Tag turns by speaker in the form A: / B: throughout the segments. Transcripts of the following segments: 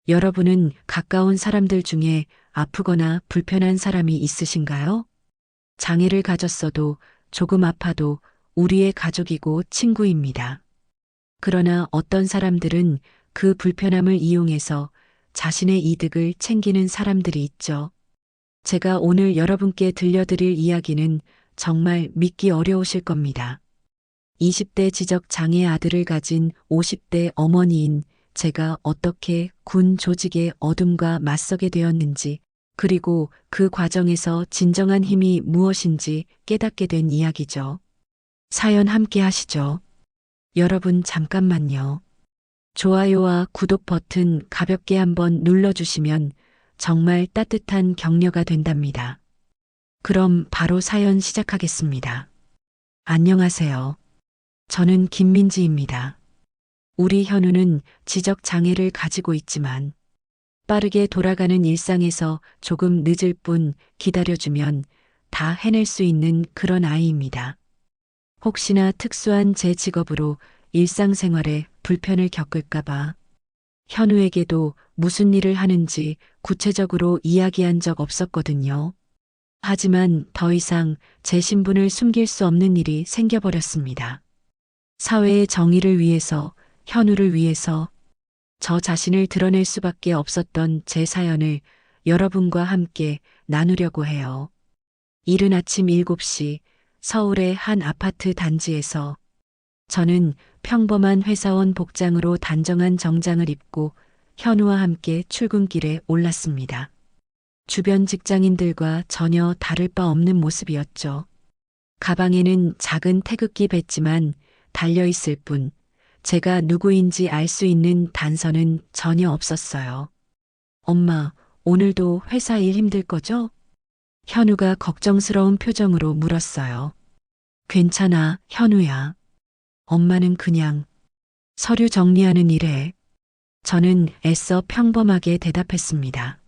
A: 여러분은 가까운 사람들 중에 아프거나 불편한 사람이 있으신가요? 장애를 가졌어도 조금 아파도 우리의 가족이고 친구입니다. 그러나 어떤 사람들은 그 불편함을 이용해서 자신의 이득을 챙기는 사람들이 있죠. 제가 오늘 여러분께 들려드릴 이야기는 정말 믿기 어려우실 겁니다. 20대 지적 장애 아들을 가진 50대 어머니인 제가 어떻게 군 조직의 어둠과 맞서게 되었는지, 그리고 그 과정에서 진정한 힘이 무엇인지 깨닫게 된 이야기죠. 사연 함께 하시죠. 여러분 잠깐만요. 좋아요와 구독 버튼 가볍게 한번 눌러주시면 정말 따뜻한 격려가 된답니다. 그럼 바로 사연 시작하겠습니다. 안녕하세요. 저는 김민지입니다. 우리 현우는 지적 장애를 가지고 있지만 빠르게 돌아가는 일상에서 조금 늦을 뿐 기다려주면 다 해낼 수 있는 그런 아이입니다. 혹시나 특수한 제 직업으로 일상생활에 불편을 겪을까봐 현우에게도 무슨 일을 하는지 구체적으로 이야기한 적 없었거든요. 하지만 더 이상 제 신분을 숨길 수 없는 일이 생겨버렸습니다. 사회의 정의를 위해서, 현우를 위해서 저 자신을 드러낼 수밖에 없었던 제 사연을 여러분과 함께 나누려고 해요. 이른 아침 7시 서울의 한 아파트 단지에서 저는 평범한 회사원 복장으로 단정한 정장을 입고 현우와 함께 출근길에 올랐습니다. 주변 직장인들과 전혀 다를 바 없는 모습이었죠. 가방에는 작은 태극기 뱉지만 달려있을 뿐 제가 누구인지 알 수 있는 단서는 전혀 없었어요. 엄마, 오늘도 회사 일 힘들 거죠? 현우가 걱정스러운 표정으로 물었어요. 괜찮아, 현우야. 엄마는 그냥 서류 정리하는 일에. 저는 애써 평범하게 대답했습니다.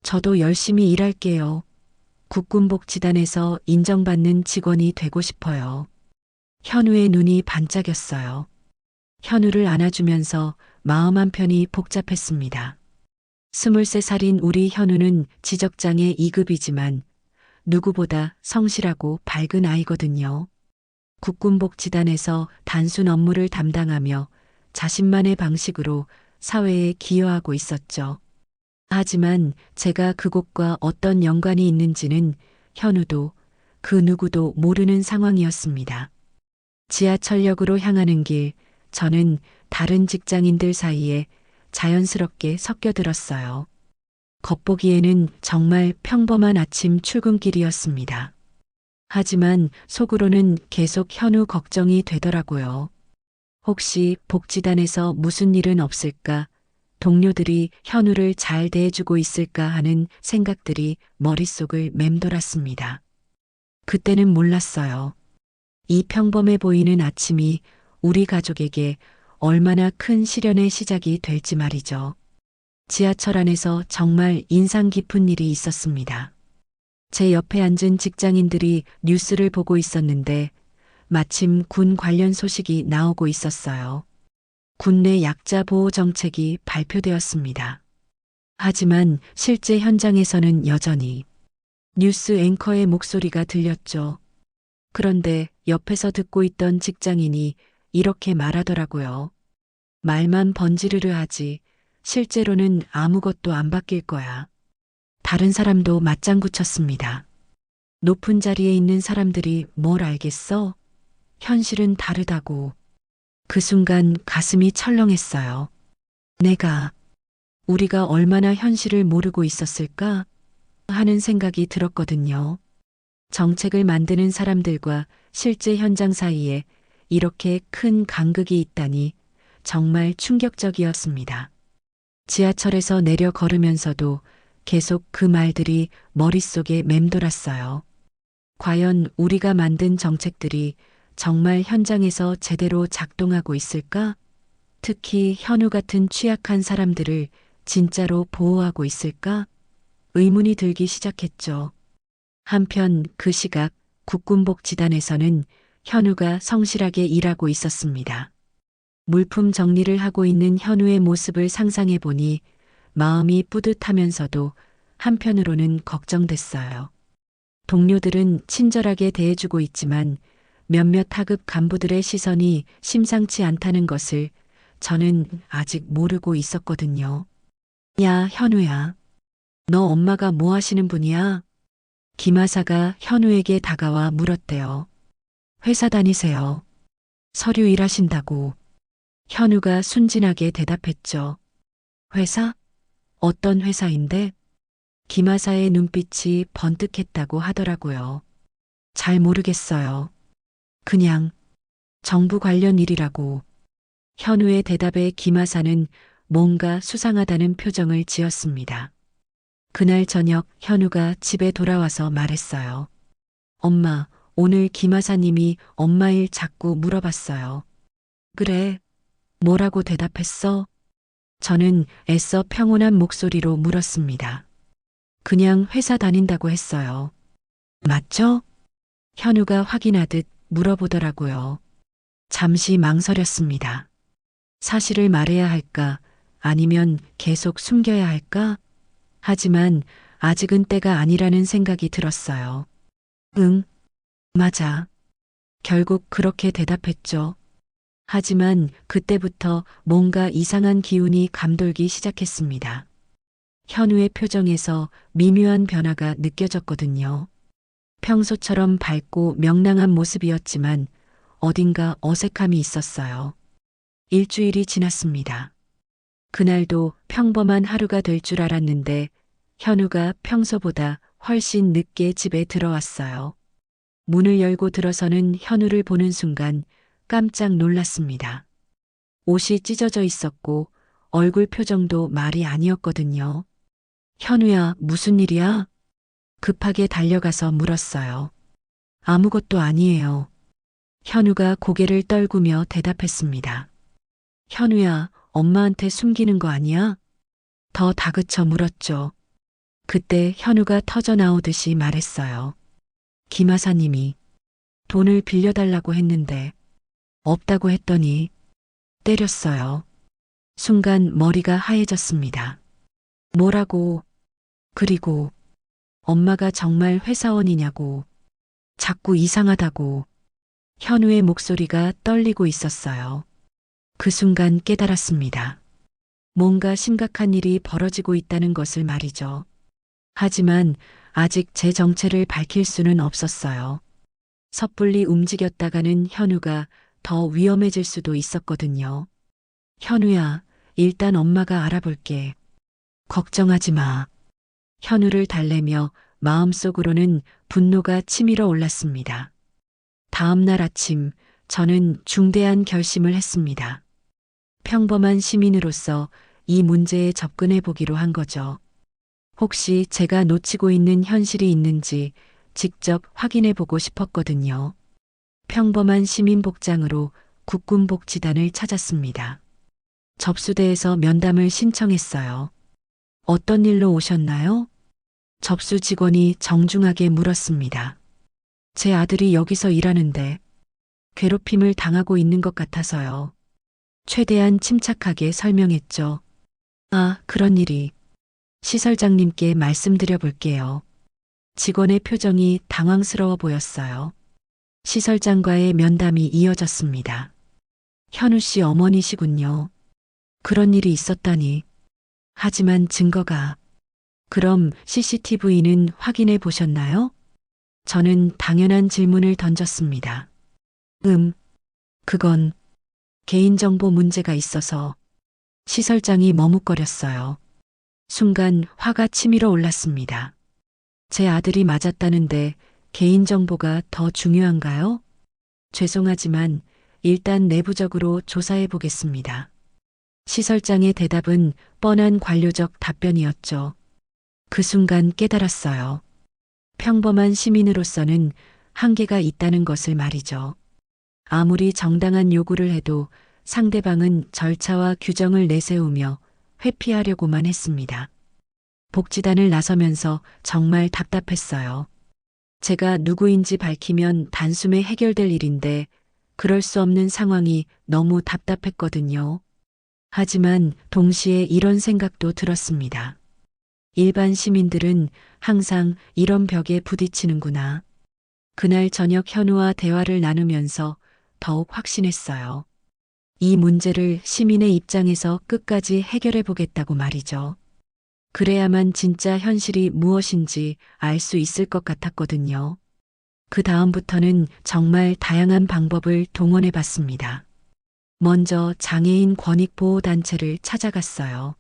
A: 저도 열심히 일할게요. 국군복지단에서 인정받는 직원이 되고 싶어요. 현우의 눈이 반짝였어요. 현우를 안아주면서 마음 한편이 복잡했습니다. 23살인 우리 현우는 지적장애 2급이지만 누구보다 성실하고 밝은 아이거든요. 국군복지단에서 단순 업무를 담당하며 자신만의 방식으로 사회에 기여하고 있었죠. 하지만 제가 그곳과 어떤 연관이 있는지는 현우도 그 누구도 모르는 상황이었습니다. 지하철역으로 향하는 길, 저는 다른 직장인들 사이에 자연스럽게 섞여들었어요. 겉보기에는 정말 평범한 아침 출근길이었습니다. 하지만 속으로는 계속 현우 걱정이 되더라고요. 혹시 복지단에서 무슨 일은 없을까? 동료들이 현우를 잘 대해주고 있을까 하는 생각들이 머릿속을 맴돌았습니다. 그때는 몰랐어요. 이 평범해 보이는 아침이 우리 가족에게 얼마나 큰 시련의 시작이 될지 말이죠. 지하철 안에서 정말 인상 깊은 일이 있었습니다. 제 옆에 앉은 직장인들이 뉴스를 보고 있었는데 마침 군 관련 소식이 나오고 있었어요. 군내 약자 보호 정책이 발표되었습니다. 하지만 실제 현장에서는 여전히 뉴스 앵커의 목소리가 들렸죠. 그런데 옆에서 듣고 있던 직장인이 이렇게 말하더라고요. 말만 번지르르 하지 실제로는 아무것도 안 바뀔 거야. 다른 사람도 맞장구 쳤습니다. 높은 자리에 있는 사람들이 뭘 알겠어? 현실은 다르다고. 그 순간 가슴이 철렁했어요. 우리가 얼마나 현실을 모르고 있었을까? 하는 생각이 들었거든요. 정책을 만드는 사람들과 실제 현장 사이에 이렇게 큰 간극이 있다니 정말 충격적이었습니다. 지하철에서 내려 걸으면서도 계속 그 말들이 머릿속에 맴돌았어요. 과연 우리가 만든 정책들이 정말 현장에서 제대로 작동하고 있을까? 특히 현우 같은 취약한 사람들을 진짜로 보호하고 있을까? 의문이 들기 시작했죠. 한편 그 시각 국군복지단에서는 현우가 성실하게 일하고 있었습니다. 물품 정리를 하고 있는 현우의 모습을 상상해 보니 마음이 뿌듯하면서도 한편으로는 걱정됐어요. 동료들은 친절하게 대해주고 있지만 몇몇 하급 간부들의 시선이 심상치 않다는 것을 저는 아직 모르고 있었거든요. 야, 현우야. 너 엄마가 뭐 하시는 분이야? 김하사가 현우에게 다가와 물었대요. 회사 다니세요. 서류 일하신다고. 현우가 순진하게 대답했죠. 회사? 어떤 회사인데? 김하사의 눈빛이 번뜩했다고 하더라고요. 잘 모르겠어요. 그냥 정부 관련 일이라고. 현우의 대답에 김하사는 뭔가 수상하다는 표정을 지었습니다. 그날 저녁 현우가 집에 돌아와서 말했어요. 엄마, 오늘 김하사님이 엄마 일 자꾸 물어봤어요. 그래, 뭐라고 대답했어? 저는 애써 평온한 목소리로 물었습니다. 그냥 회사 다닌다고 했어요. 맞죠? 현우가 확인하듯 물어보더라고요. 잠시 망설였습니다. 사실을 말해야 할까? 아니면 계속 숨겨야 할까? 하지만 아직은 때가 아니라는 생각이 들었어요. 응, 맞아. 결국 그렇게 대답했죠. 하지만 그때부터 뭔가 이상한 기운이 감돌기 시작했습니다. 현우의 표정에서 미묘한 변화가 느껴졌거든요. 평소처럼 밝고 명랑한 모습이었지만 어딘가 어색함이 있었어요. 일주일이 지났습니다. 그날도 평범한 하루가 될 줄 알았는데 현우가 평소보다 훨씬 늦게 집에 들어왔어요. 문을 열고 들어서는 현우를 보는 순간 깜짝 놀랐습니다. 옷이 찢어져 있었고 얼굴 표정도 말이 아니었거든요. 현우야, 무슨 일이야? 급하게 달려가서 물었어요. 아무것도 아니에요. 현우가 고개를 떨구며 대답했습니다. 현우야, 엄마한테 숨기는 거 아니야? 더 다그쳐 물었죠. 그때 현우가 터져 나오듯이 말했어요. 김하사님이 돈을 빌려달라고 했는데 없다고 했더니 때렸어요. 순간 머리가 하얘졌습니다. 뭐라고? 그리고 엄마가 정말 회사원이냐고. 자꾸 이상하다고. 현우의 목소리가 떨리고 있었어요. 그 순간 깨달았습니다. 뭔가 심각한 일이 벌어지고 있다는 것을 말이죠. 하지만 아직 제 정체를 밝힐 수는 없었어요. 섣불리 움직였다가는 현우가 더 위험해질 수도 있었거든요. 현우야, 일단 엄마가 알아볼게. 걱정하지 마. 현우를 달래며 마음속으로는 분노가 치밀어 올랐습니다. 다음 날 아침 저는 중대한 결심을 했습니다. 평범한 시민으로서 이 문제에 접근해 보기로 한 거죠. 혹시 제가 놓치고 있는 현실이 있는지 직접 확인해 보고 싶었거든요. 평범한 시민 복장으로 국군복지단을 찾았습니다. 접수대에서 면담을 신청했어요. 어떤 일로 오셨나요? 접수 직원이 정중하게 물었습니다. 제 아들이 여기서 일하는데 괴롭힘을 당하고 있는 것 같아서요. 최대한 침착하게 설명했죠. 아, 그런 일이. 시설장님께 말씀드려 볼게요. 직원의 표정이 당황스러워 보였어요. 시설장과의 면담이 이어졌습니다. 현우 씨 어머니시군요. 그런 일이 있었다니. 하지만 증거가. 그럼 CCTV는 확인해 보셨나요? 저는 당연한 질문을 던졌습니다. 그건 개인정보 문제가 있어서. 시설장이 머뭇거렸어요. 순간 화가 치밀어 올랐습니다. 제 아들이 맞았다는데 개인정보가 더 중요한가요? 죄송하지만 일단 내부적으로 조사해 보겠습니다. 시설장의 대답은 뻔한 관료적 답변이었죠. 그 순간 깨달았어요. 평범한 시민으로서는 한계가 있다는 것을 말이죠. 아무리 정당한 요구를 해도 상대방은 절차와 규정을 내세우며 회피하려고만 했습니다. 복지단을 나서면서 정말 답답했어요. 제가 누구인지 밝히면 단숨에 해결될 일인데 그럴 수 없는 상황이 너무 답답했거든요. 하지만 동시에 이런 생각도 들었습니다. 일반 시민들은 항상 이런 벽에 부딪히는구나. 그날 저녁 현우와 대화를 나누면서 더욱 확신했어요. 이 문제를 시민의 입장에서 끝까지 해결해 보겠다고 말이죠. 그래야만 진짜 현실이 무엇인지 알 수 있을 것 같았거든요. 그 다음부터는 정말 다양한 방법을 동원해 봤습니다. 먼저 장애인 권익보호단체를 찾아갔어요.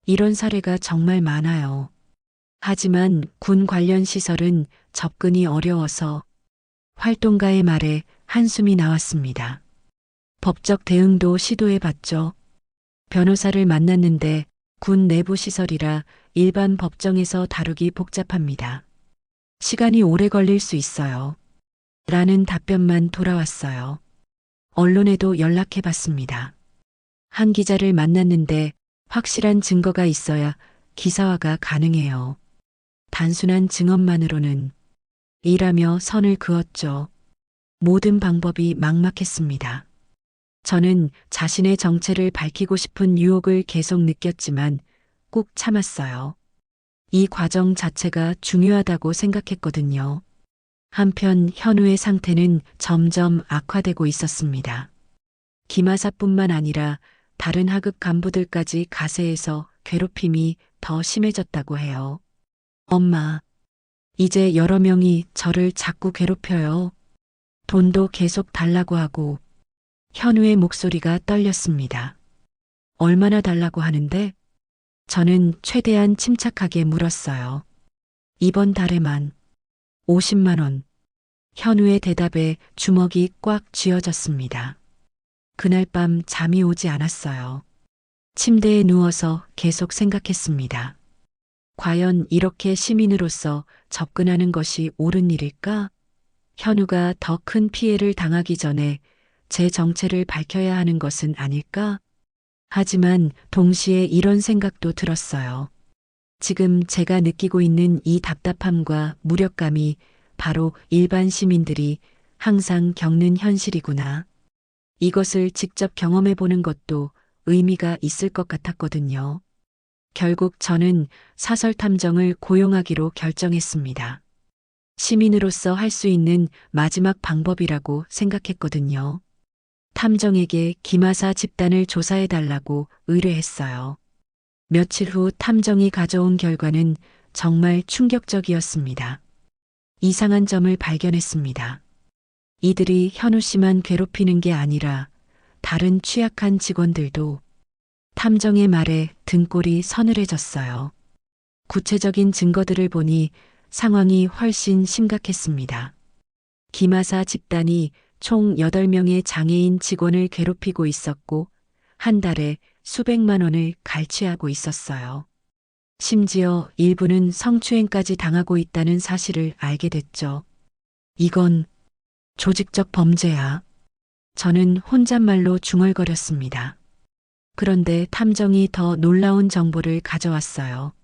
A: 이런 사례가 정말 많아요. 하지만 군 관련 시설은 접근이 어려워서 활동가의 말에 한숨이 나왔습니다. 법적 대응도 시도해 봤죠. 변호사를 만났는데 군 내부 시설이라 일반 법정에서 다루기 복잡합니다. 시간이 오래 걸릴 수 있어요. 라는 답변만 돌아왔어요. 언론에도 연락해 봤습니다. 한 기자를 만났는데 확실한 증거가 있어야 기사화가 가능해요. 단순한 증언만으로는 일하며 선을 그었죠. 모든 방법이 막막했습니다. 저는 자신의 정체를 밝히고 싶은 유혹을 계속 느꼈지만 꾹 참았어요. 이 과정 자체가 중요하다고 생각했거든요. 한편 현우의 상태는 점점 악화되고 있었습니다. 기마사뿐만 아니라 다른 하급 간부들까지 가세해서 괴롭힘이 더 심해졌다고 해요. 엄마, 이제 여러 명이 저를 자꾸 괴롭혀요. 돈도 계속 달라고 하고. 현우의 목소리가 떨렸습니다. 얼마나 달라고 하는데? 저는 최대한 침착하게 물었어요. 이번 달에만 50만 원. 현우의 대답에 주먹이 꽉 쥐어졌습니다. 그날 밤 잠이 오지 않았어요. 침대에 누워서 계속 생각했습니다. 과연 이렇게 시민으로서 접근하는 것이 옳은 일일까? 현우가 더 큰 피해를 당하기 전에 제 정체를 밝혀야 하는 것은 아닐까? 하지만 동시에 이런 생각도 들었어요. 지금 제가 느끼고 있는 이 답답함과 무력감이 바로 일반 시민들이 항상 겪는 현실이구나. 이것을 직접 경험해 보는 것도 의미가 있을 것 같았거든요. 결국 저는 사설 탐정을 고용하기로 결정했습니다. 시민으로서 할 수 있는 마지막 방법이라고 생각했거든요. 탐정에게 김하사 집단을 조사해 달라고 의뢰했어요. 며칠 후 탐정이 가져온 결과는 정말 충격적이었습니다. 이상한 점을 발견했습니다. 이들이 현우 씨만 괴롭히는 게 아니라 다른 취약한 직원들도. 탐정의 말에 등골이 서늘해졌어요. 구체적인 증거들을 보니 상황이 훨씬 심각했습니다. 김하사 집단이 총 8명의 장애인 직원을 괴롭히고 있었고 한 달에 수백만 원을 갈취하고 있었어요. 심지어 일부는 성추행까지 당하고 있다는 사실을 알게 됐죠. 이건 조직적 범죄야. 저는 혼잣말로 중얼거렸습니다. 그런데 탐정이 더 놀라운 정보를 가져왔어요.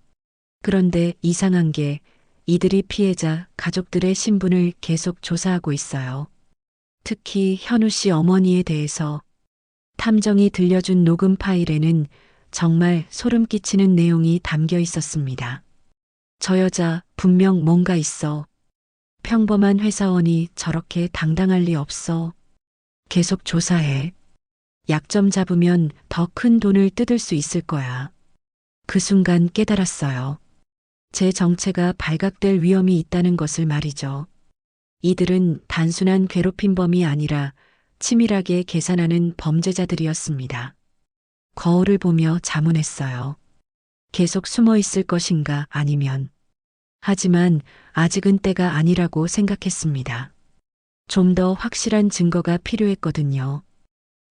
A: 그런데 이상한 게 이들이 피해자 가족들의 신분을 계속 조사하고 있어요. 특히 현우 씨 어머니에 대해서. 탐정이 들려준 녹음 파일에는 정말 소름 끼치는 내용이 담겨 있었습니다. 저 여자 분명 뭔가 있어. 평범한 회사원이 저렇게 당당할 리 없어. 계속 조사해. 약점 잡으면 더 큰 돈을 뜯을 수 있을 거야. 그 순간 깨달았어요. 제 정체가 발각될 위험이 있다는 것을 말이죠. 이들은 단순한 괴롭힘범이 아니라 치밀하게 계산하는 범죄자들이었습니다. 거울을 보며 자문했어요. 계속 숨어 있을 것인가 아니면. 하지만 아직은 때가 아니라고 생각했습니다. 좀 더 확실한 증거가 필요했거든요.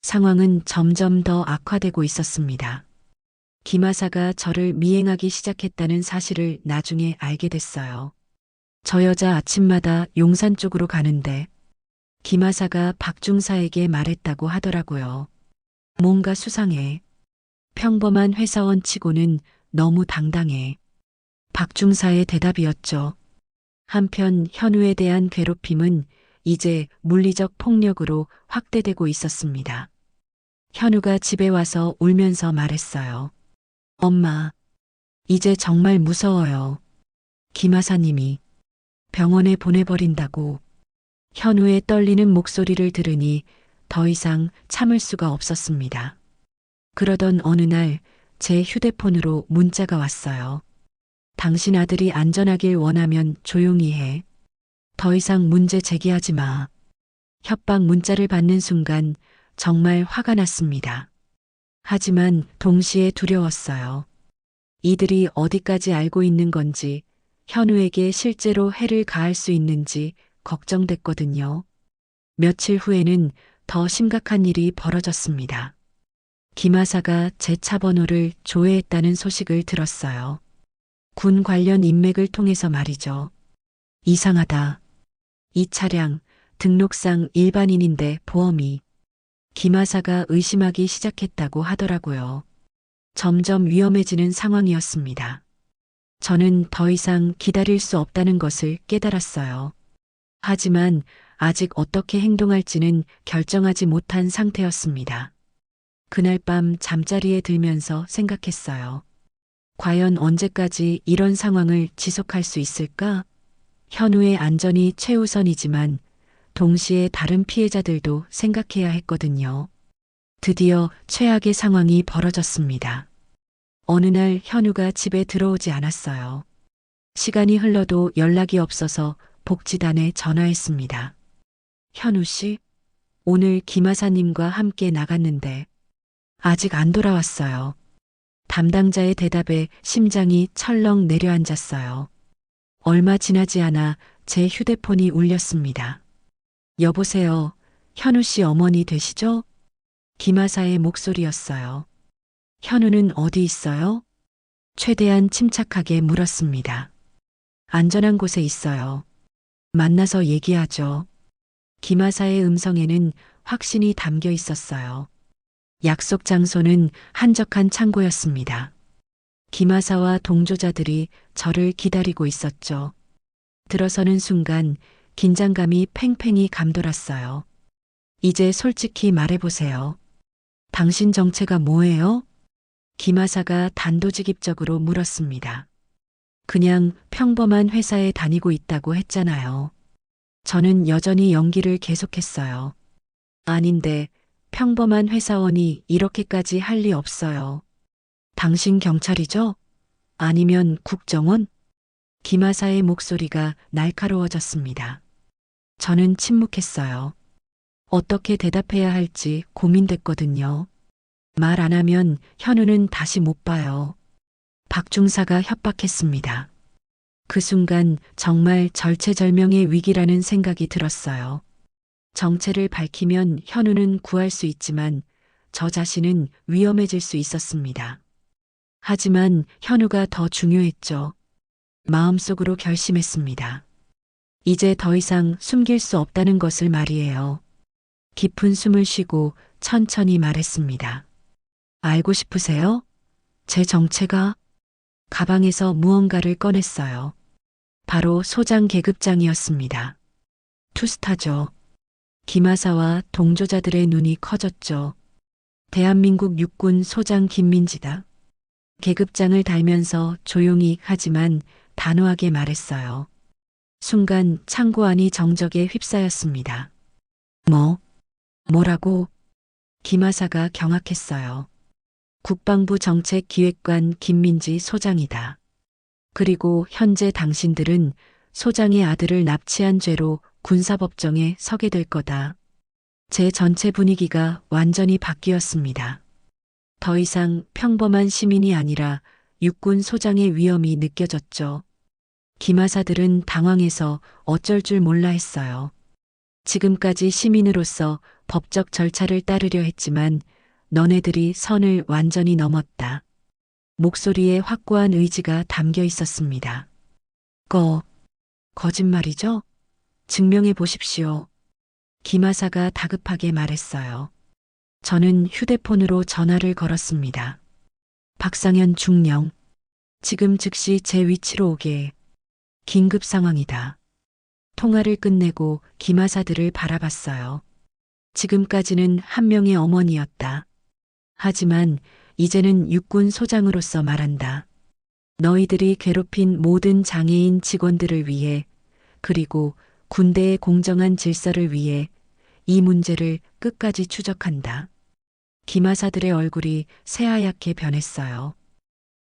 A: 상황은 점점 더 악화되고 있었습니다. 김하사가 저를 미행하기 시작했다는 사실을 나중에 알게 됐어요. 저 여자 아침마다 용산 쪽으로 가는데 김하사가 박중사에게 말했다고 하더라고요. 뭔가 수상해. 평범한 회사원 치고는 너무 당당해. 박중사의 대답이었죠. 한편 현우에 대한 괴롭힘은 이제 물리적 폭력으로 확대되고 있었습니다. 현우가 집에 와서 울면서 말했어요. 엄마, 이제 정말 무서워요. 김하사님이 병원에 보내버린다고. 현우의 떨리는 목소리를 들으니 더 이상 참을 수가 없었습니다. 그러던 어느 날 제 휴대폰으로 문자가 왔어요. 당신 아들이 안전하길 원하면 조용히 해. 더 이상 문제 제기하지 마. 협박 문자를 받는 순간 정말 화가 났습니다. 하지만 동시에 두려웠어요. 이들이 어디까지 알고 있는 건지, 현우에게 실제로 해를 가할 수 있는지 걱정됐거든요. 며칠 후에는 더 심각한 일이 벌어졌습니다. 김하사가 제 차 번호를 조회했다는 소식을 들었어요. 군 관련 인맥을 통해서 말이죠. 이상하다. 이 차량 등록상 일반인인데 보험이. 김하사가 의심하기 시작했다고 하더라고요. 점점 위험해지는 상황이었습니다. 저는 더 이상 기다릴 수 없다는 것을 깨달았어요. 하지만 아직 어떻게 행동할지는 결정하지 못한 상태였습니다. 그날 밤 잠자리에 들면서 생각했어요. 과연 언제까지 이런 상황을 지속할 수 있을까? 현우의 안전이 최우선이지만 동시에 다른 피해자들도 생각해야 했거든요. 드디어 최악의 상황이 벌어졌습니다. 어느 날 현우가 집에 들어오지 않았어요. 시간이 흘러도 연락이 없어서 복지단에 전화했습니다. 현우 씨, 오늘 김하사님과 함께 나갔는데 아직 안 돌아왔어요. 담당자의 대답에 심장이 철렁 내려앉았어요. 얼마 지나지 않아 제 휴대폰이 울렸습니다. 여보세요. 현우 씨 어머니 되시죠? 김하사의 목소리였어요. 현우는 어디 있어요? 최대한 침착하게 물었습니다. 안전한 곳에 있어요. 만나서 얘기하죠. 김하사의 음성에는 확신이 담겨 있었어요. 약속 장소는 한적한 창고였습니다. 김하사와 동조자들이 저를 기다리고 있었죠. 들어서는 순간 긴장감이 팽팽히 감돌았어요. 이제 솔직히 말해보세요. 당신 정체가 뭐예요? 김하사가 단도직입적으로 물었습니다. 그냥 평범한 회사에 다니고 있다고 했잖아요. 저는 여전히 연기를 계속했어요. 아닌데 평범한 회사원이 이렇게까지 할 리 없어요. 당신 경찰이죠? 아니면 국정원? 김하사의 목소리가 날카로워졌습니다. 저는 침묵했어요. 어떻게 대답해야 할지 고민됐거든요. 말 안 하면 현우는 다시 못 봐요. 박 중사가 협박했습니다. 그 순간 정말 절체절명의 위기라는 생각이 들었어요. 정체를 밝히면 현우는 구할 수 있지만 저 자신은 위험해질 수 있었습니다. 하지만 현우가 더 중요했죠. 마음속으로 결심했습니다. 이제 더 이상 숨길 수 없다는 것을 말이에요. 깊은 숨을 쉬고 천천히 말했습니다. 알고 싶으세요? 제 정체가? 가방에서 무언가를 꺼냈어요. 바로 소장 계급장이었습니다. 투스타죠. 김하사와 동조자들의 눈이 커졌죠. 대한민국 육군 소장 김민지다. 계급장을 달면서 조용히 하지만 단호하게 말했어요. 순간 창고 안이 정적에 휩싸였습니다. 뭐라고? 김하사가 경악했어요. 국방부 정책기획관 김민지 소장이다. 그리고 현재 당신들은 소장의 아들을 납치한 죄로 군사법정에 서게 될 거다. 제 전체 분위기가 완전히 바뀌었습니다. 더 이상 평범한 시민이 아니라 육군 소장의 위험이 느껴졌죠. 김하사들은 당황해서 어쩔 줄 몰라 했어요. 지금까지 시민으로서 법적 절차를 따르려 했지만 너네들이 선을 완전히 넘었다. 목소리에 확고한 의지가 담겨 있었습니다. 거짓말이죠? 증명해 보십시오. 김하사가 다급하게 말했어요. 저는 휴대폰으로 전화를 걸었습니다. 박상현 중령. 지금 즉시 제 위치로 오게. 긴급 상황이다. 통화를 끝내고 김하사들을 바라봤어요. 지금까지는 한 명의 어머니였다. 하지만 이제는 육군 소장으로서 말한다. 너희들이 괴롭힌 모든 장애인 직원들을 위해, 그리고 군대의 공정한 질서를 위해 이 문제를 끝까지 추적한다. 기마사들의 얼굴이 새하얗게 변했어요.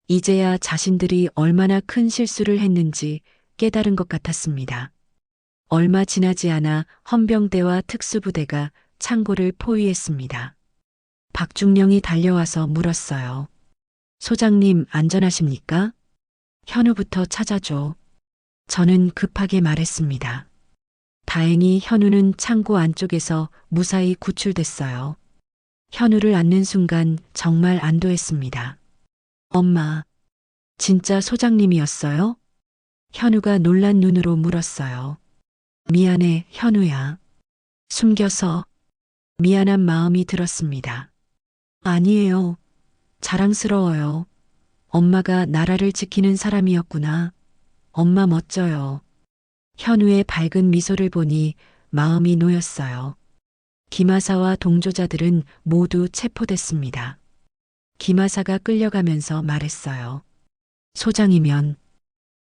A: 이제야 자신들이 얼마나 큰 실수를 했는지 깨달은 것 같았습니다. 얼마 지나지 않아 헌병대와 특수부대가 창고를 포위했습니다. 박중령이 달려와서 물었어요. 소장님 안전하십니까? 현우부터 찾아줘. 저는 급하게 말했습니다. 다행히 현우는 창고 안쪽에서 무사히 구출됐어요. 현우를 안는 순간 정말 안도했습니다. 엄마, 진짜 소장님이었어요? 현우가 놀란 눈으로 물었어요. 미안해, 현우야. 숨겨서 미안한 마음이 들었습니다. 아니에요. 자랑스러워요. 엄마가 나라를 지키는 사람이었구나. 엄마 멋져요. 현우의 밝은 미소를 보니 마음이 놓였어요. 기마사와 동조자들은 모두 체포됐습니다. 기마사가 끌려가면서 말했어요. 소장이면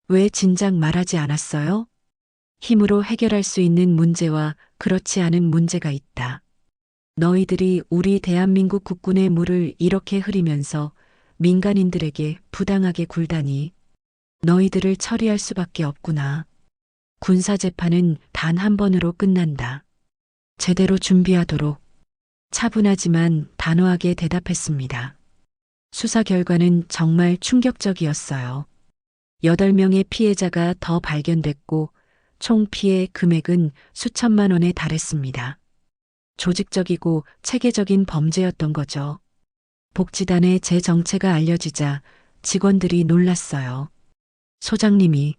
A: 왜 진작 말하지 않았어요? 힘으로 해결할 수 있는 문제와 그렇지 않은 문제가 있다. 너희들이 우리 대한민국 국군의 물을 이렇게 흐리면서 민간인들에게 부당하게 굴다니 너희들을 처리할 수밖에 없구나. 군사재판은 단 한 번으로 끝난다. 제대로 준비하도록. 차분하지만 단호하게 대답했습니다. 수사 결과는 정말 충격적이었어요. 8명의 피해자가 더 발견됐고 총 피해 금액은 수천만 원에 달했습니다. 조직적이고 체계적인 범죄였던 거죠. 복지단의 제 정체가 알려지자 직원들이 놀랐어요. 소장님이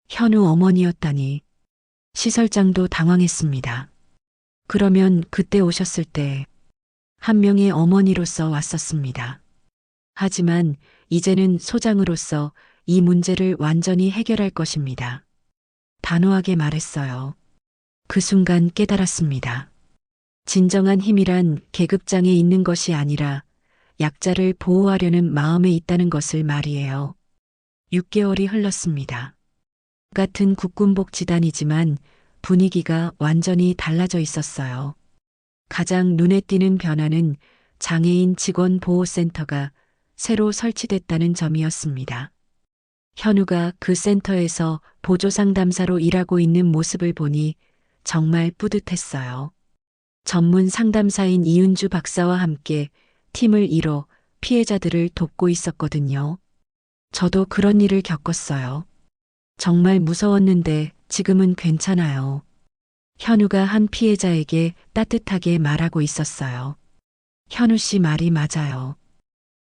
A: 현우 어머니였다니. 시설장도 당황했습니다. 그러면 그때 오셨을 때 한 명의 어머니로서 왔었습니다. 하지만 이제는 소장으로서 이 문제를 완전히 해결할 것입니다. 단호하게 말했어요. 그 순간 깨달았습니다. 진정한 힘이란 계급장에 있는 것이 아니라 약자를 보호하려는 마음에 있다는 것을 말이에요. 6개월이 흘렀습니다. 같은 국군복지단이지만 분위기가 완전히 달라져 있었어요. 가장 눈에 띄는 변화는 장애인 직원 보호센터가 새로 설치됐다는 점이었습니다. 현우가 그 센터에서 보조상담사로 일하고 있는 모습을 보니 정말 뿌듯했어요. 전문 상담사인 이은주 박사와 함께 팀을 이뤄 피해자들을 돕고 있었거든요. 저도 그런 일을 겪었어요. 정말 무서웠는데 지금은 괜찮아요. 현우가 한 피해자에게 따뜻하게 말하고 있었어요. 현우 씨 말이 맞아요.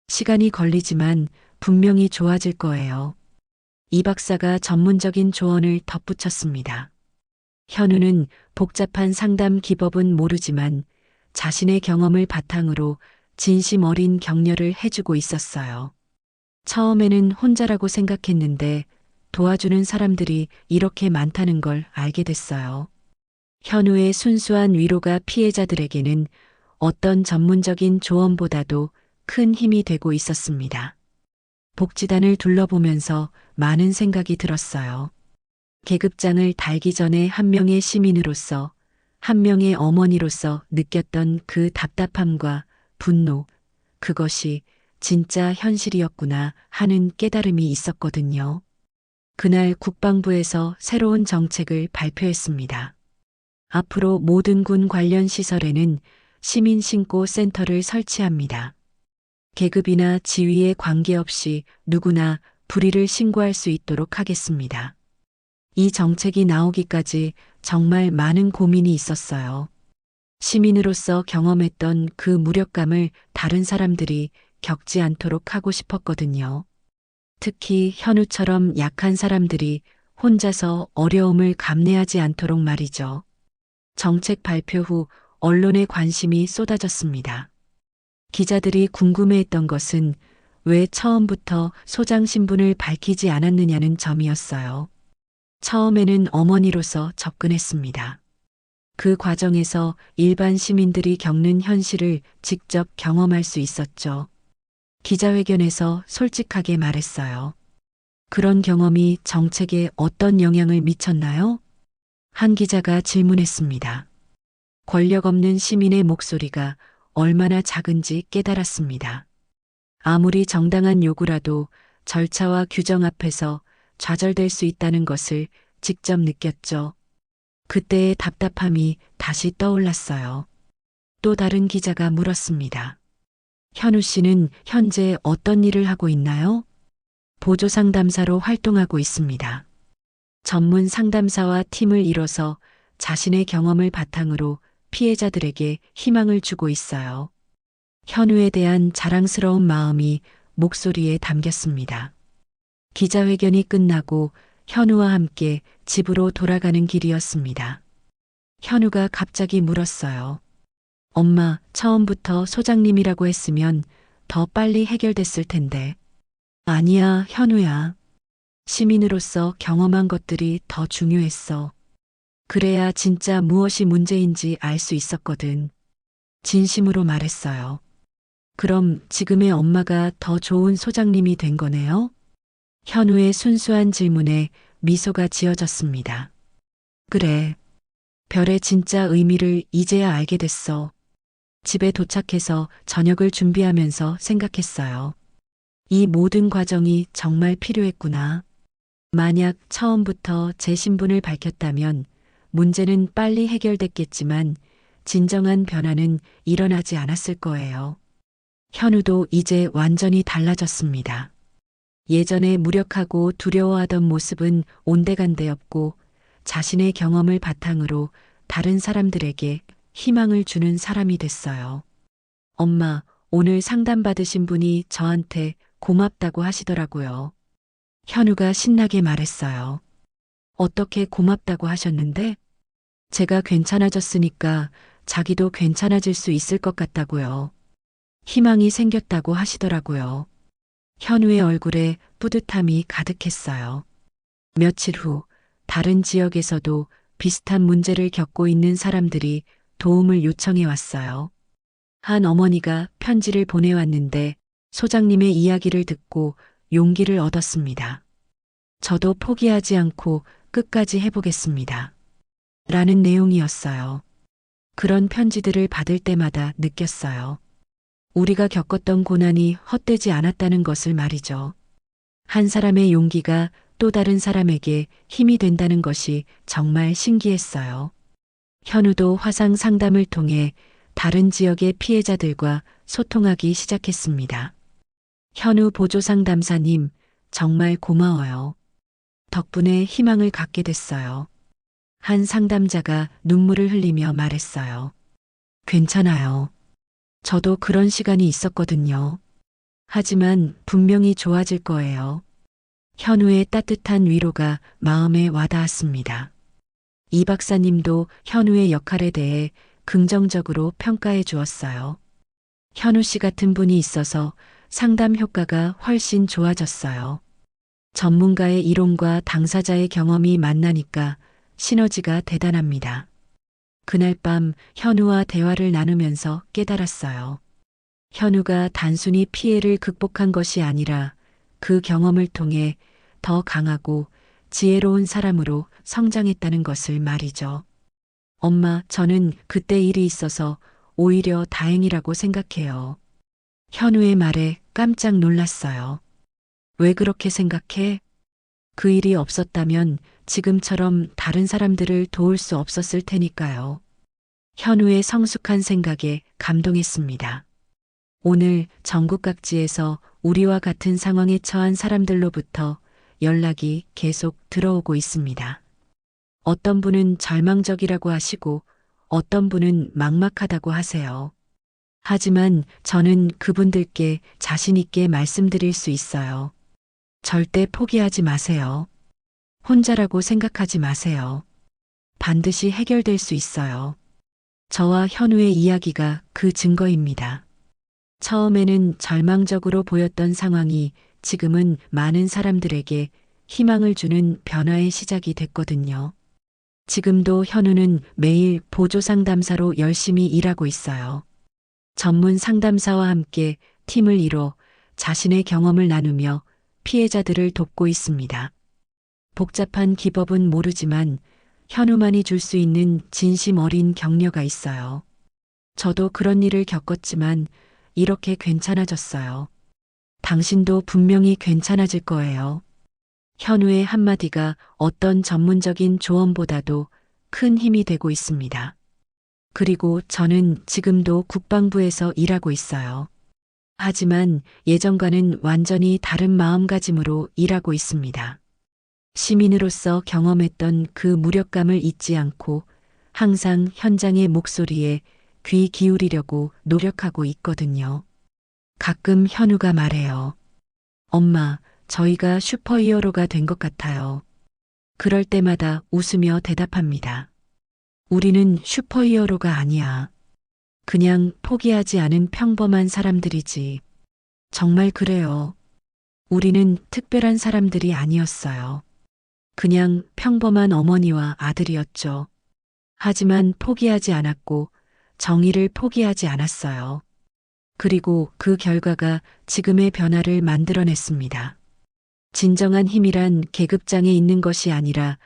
A: 시간이 걸리지만 분명히 좋아질 거예요. 이 박사가 전문적인 조언을 덧붙였습니다. 현우는 복잡한 상담 기법은 모르지만 자신의 경험을 바탕으로 진심 어린 격려를 해주고 있었어요. 처음에는 혼자라고 생각했는데 도와주는 사람들이 이렇게 많다는 걸 알게 됐어요. 현우의 순수한 위로가 피해자들에게는 어떤 전문적인 조언보다도 큰 힘이 되고 있었습니다. 복지단을 둘러보면서 많은 생각이 들었어요. 계급장을 달기 전에 한 명의 시민으로서, 한 명의 어머니로서 느꼈던 그 답답함과 분노, 그것이 진짜 현실이었구나 하는 깨달음이 있었거든요. 그날 국방부에서 새로운 정책을 발표했습니다. 앞으로 모든 군 관련 시설에는 시민신고 센터를 설치합니다. 계급이나 지위에 관계없이 누구나 불의를 신고할 수 있도록 하겠습니다. 이 정책이 나오기까지 정말 많은 고민이 있었어요. 시민으로서 경험했던 그 무력감을 다른 사람들이 겪지 않도록 하고 싶었거든요. 특히 현우처럼 약한 사람들이 혼자서 어려움을 감내하지 않도록 말이죠. 정책 발표 후 언론의 관심이 쏟아졌습니다. 기자들이 궁금해했던 것은 왜 처음부터 소장 신분을 밝히지 않았느냐는 점이었어요. 처음에는 어머니로서 접근했습니다. 그 과정에서 일반 시민들이 겪는 현실을 직접 경험할 수 있었죠. 기자회견에서 솔직하게 말했어요. 그런 경험이 정책에 어떤 영향을 미쳤나요? 한 기자가 질문했습니다. 권력 없는 시민의 목소리가 얼마나 작은지 깨달았습니다. 아무리 정당한 요구라도 절차와 규정 앞에서 좌절될 수 있다는 것을 직접 느꼈죠. 그때의 답답함이 다시 떠올랐어요. 또 다른 기자가 물었습니다. 현우 씨는 현재 어떤 일을 하고 있나요? 보조 상담사로 활동하고 있습니다. 전문 상담사와 팀을 이뤄서 자신의 경험을 바탕으로 피해자들에게 희망을 주고 있어요. 현우에 대한 자랑스러운 마음이 목소리에 담겼습니다. 기자회견이 끝나고 현우와 함께 집으로 돌아가는 길이었습니다. 현우가 갑자기 물었어요. 엄마, 처음부터 소장님이라고 했으면 더 빨리 해결됐을 텐데. 아니야, 현우야. 시민으로서 경험한 것들이 더 중요했어. 그래야 진짜 무엇이 문제인지 알 수 있었거든. 진심으로 말했어요. 그럼 지금의 엄마가 더 좋은 소장님이 된 거네요? 현우의 순수한 질문에 미소가 지어졌습니다. 그래. 별의 진짜 의미를 이제야 알게 됐어. 집에 도착해서 저녁을 준비하면서 생각했어요. 이 모든 과정이 정말 필요했구나. 만약 처음부터 제 신분을 밝혔다면 문제는 빨리 해결됐겠지만 진정한 변화는 일어나지 않았을 거예요. 현우도 이제 완전히 달라졌습니다. 예전에 무력하고 두려워하던 모습은 온데간데 없고 자신의 경험을 바탕으로 다른 사람들에게 희망을 주는 사람이 됐어요. 엄마, 오늘 상담받으신 분이 저한테 고맙다고 하시더라고요. 현우가 신나게 말했어요. 어떻게 고맙다고 하셨는데? 제가 괜찮아졌으니까 자기도 괜찮아질 수 있을 것 같다고요. 희망이 생겼다고 하시더라고요. 현우의 얼굴에 뿌듯함이 가득했어요. 며칠 후 다른 지역에서도 비슷한 문제를 겪고 있는 사람들이 도움을 요청해 왔어요. 한 어머니가 편지를 보내왔는데 소장님의 이야기를 듣고 용기를 얻었습니다. 저도 포기하지 않고 끝까지 해보겠습니다. 라는 내용이었어요. 그런 편지들을 받을 때마다 느꼈어요. 우리가 겪었던 고난이 헛되지 않았다는 것을 말이죠. 한 사람의 용기가 또 다른 사람에게 힘이 된다는 것이 정말 신기했어요. 현우도 화상 상담을 통해 다른 지역의 피해자들과 소통하기 시작했습니다. 현우 보조상담사님, 정말 고마워요. 덕분에 희망을 갖게 됐어요. 한 상담자가 눈물을 흘리며 말했어요. 괜찮아요. 저도 그런 시간이 있었거든요. 하지만 분명히 좋아질 거예요. 현우의 따뜻한 위로가 마음에 와닿았습니다. 이 박사님도 현우의 역할에 대해 긍정적으로 평가해 주었어요. 현우 씨 같은 분이 있어서 상담 효과가 훨씬 좋아졌어요. 전문가의 이론과 당사자의 경험이 만나니까 시너지가 대단합니다. 그날 밤 현우와 대화를 나누면서 깨달았어요. 현우가 단순히 피해를 극복한 것이 아니라 그 경험을 통해 더 강하고 지혜로운 사람으로 성장했다는 것을 말이죠. 엄마, 저는 그때 일이 있어서 오히려 다행이라고 생각해요. 현우의 말에 깜짝 놀랐어요. 왜 그렇게 생각해? 그 일이 없었다면 지금처럼 다른 사람들을 도울 수 없었을 테니까요. 현우의 성숙한 생각에 감동했습니다. 오늘 전국 각지에서 우리와 같은 상황에 처한 사람들로부터 연락이 계속 들어오고 있습니다. 어떤 분은 절망적이라고 하시고 어떤 분은 막막하다고 하세요. 하지만 저는 그분들께 자신 있게 말씀드릴 수 있어요. 절대 포기하지 마세요. 혼자라고 생각하지 마세요. 반드시 해결될 수 있어요. 저와 현우의 이야기가 그 증거입니다. 처음에는 절망적으로 보였던 상황이 지금은 많은 사람들에게 희망을 주는 변화의 시작이 됐거든요. 지금도 현우는 매일 보조 상담사로 열심히 일하고 있어요. 전문 상담사와 함께 팀을 이뤄 자신의 경험을 나누며 피해자들을 돕고 있습니다. 복잡한 기법은 모르지만 현우만이 줄 수 있는 진심 어린 격려가 있어요. 저도 그런 일을 겪었지만 이렇게 괜찮아졌어요. 당신도 분명히 괜찮아질 거예요. 현우의 한마디가 어떤 전문적인 조언보다도 큰 힘이 되고 있습니다. 그리고 저는 지금도 국방부에서 일하고 있어요. 하지만 예전과는 완전히 다른 마음가짐으로 일하고 있습니다. 시민으로서 경험했던 그 무력감을 잊지 않고 항상 현장의 목소리에 귀 기울이려고 노력하고 있거든요. 가끔 현우가 말해요. 엄마, 저희가 슈퍼히어로가 된 것 같아요. 그럴 때마다 웃으며 대답합니다. 우리는 슈퍼히어로가 아니야. 그냥 포기하지 않은 평범한 사람들이지. 정말 그래요. 우리는 특별한 사람들이 아니었어요. 그냥 평범한 어머니와 아들이었죠. 하지만 포기하지 않았고 정의를 포기하지 않았어요. 그리고 그 결과가 지금의 변화를 만들어냈습니다. 진정한 힘이란 계급장에 있는 것이 아니라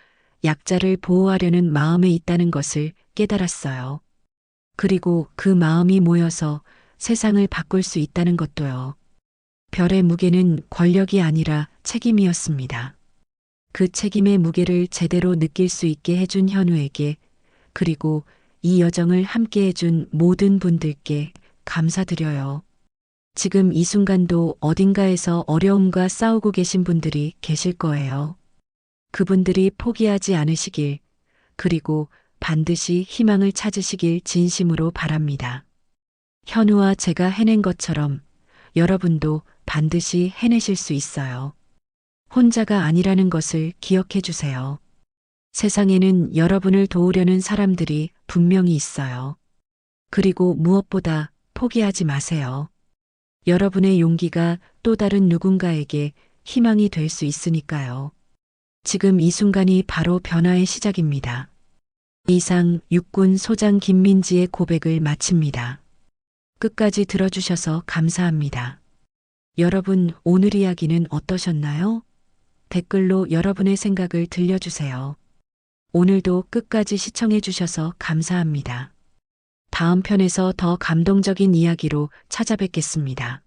A: 약자를 보호하려는 마음에 있다는 것을 깨달았어요. 그리고 그 마음이 모여서 세상을 바꿀 수 있다는 것도요. 별의 무게는 권력이 아니라 책임이었습니다. 그 책임의 무게를 제대로 느낄 수 있게 해준 현우에게, 그리고 이 여정을 함께 해준 모든 분들께 감사드려요. 지금 이 순간도 어딘가에서 어려움과 싸우고 계신 분들이 계실 거예요. 그분들이 포기하지 않으시길, 그리고 반드시 희망을 찾으시길 진심으로 바랍니다. 현우와 제가 해낸 것처럼 여러분도 반드시 해내실 수 있어요. 혼자가 아니라는 것을 기억해 주세요. 세상에는 여러분을 도우려는 사람들이 분명히 있어요. 그리고 무엇보다 포기하지 마세요. 여러분의 용기가 또 다른 누군가에게 희망이 될 수 있으니까요. 지금 이 순간이 바로 변화의 시작입니다. 이상 육군 소장 김민지의 고백을 마칩니다. 끝까지 들어주셔서 감사합니다. 여러분, 오늘 이야기는 어떠셨나요? 댓글로 여러분의 생각을 들려주세요. 오늘도 끝까지 시청해 주셔서 감사합니다. 다음 편에서 더 감동적인 이야기로 찾아뵙겠습니다.